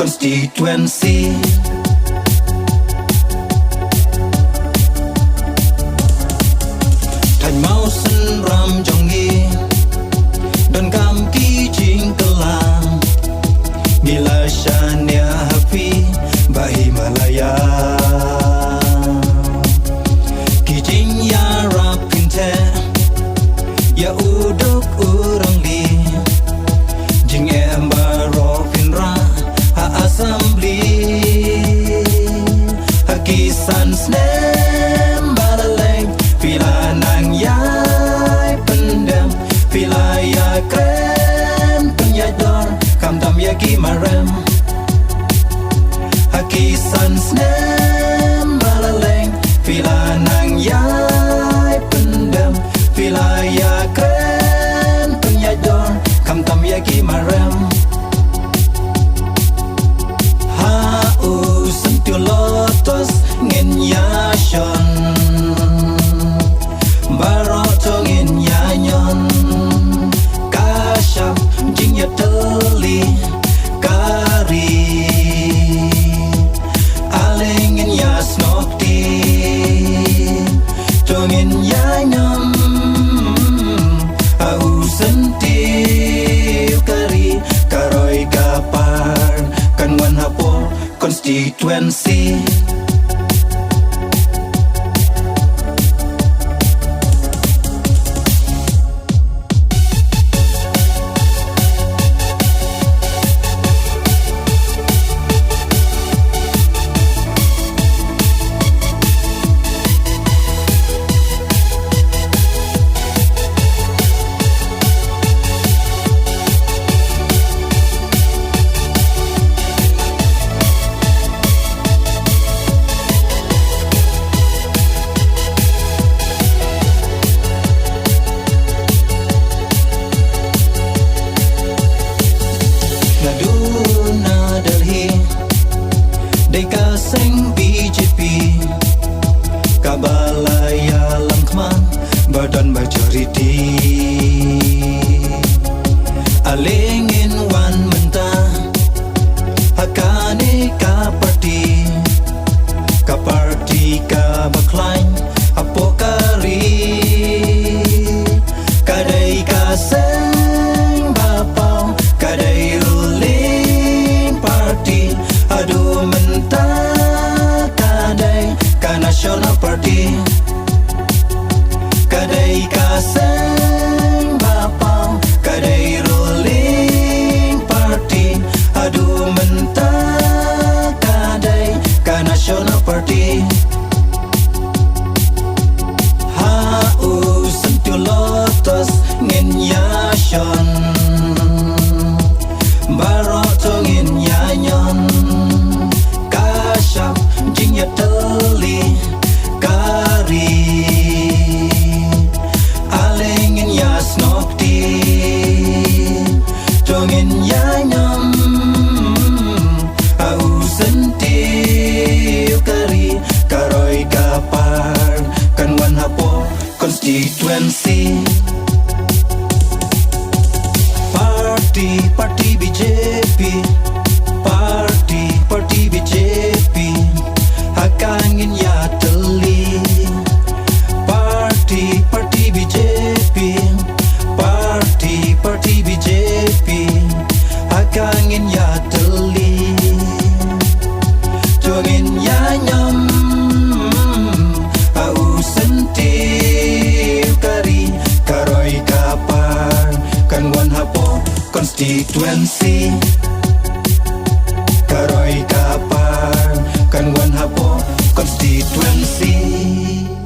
Constituency. Thành mau sân ram trong nghi dan kam ki jing kelang mila shania happy ba Himalaya ki jing ya rap kinte ya uduk urang li jing embaro finra ha assembly ha kisan snem balaleng pila nang yai pendem pila ya krem penyador kam tam ya gimarem ha kisan snem balaleng pila nang yai pendem pila ya krem penyador kam tam ya gimarem lotos ngin ya shon baroto ngin ya nyon kashap jing ya teli kari alingin ya snokti tongin ya nyom au senti kari karoi kapar kan wan hapo Constituency. Deka seng BJP Kabalaya Langkman Badan Majoriti Alingin wan mentah Hakane ka parti Ka parti ka baklain Apokari Kadai ka seng bapau Kadai ruling party Aduh mentah kadai ka National Party kadai ka seng bapau kadai ruling party aduh mentah kadai ka National Party hau sentuh lotos ngin ya shon baroto ngin ya nyon kashap jing ya teli kari alingin ya snokti tongin ya nyom au senti kari karoi kapar kan wan hapo Constituency. Parti BJP Parti BJP hakangin ya teli Parti BJP Parti BJP hakangin ya teli tongin ya nyom au senti kari karoi kapar kan wan hapo Constituency.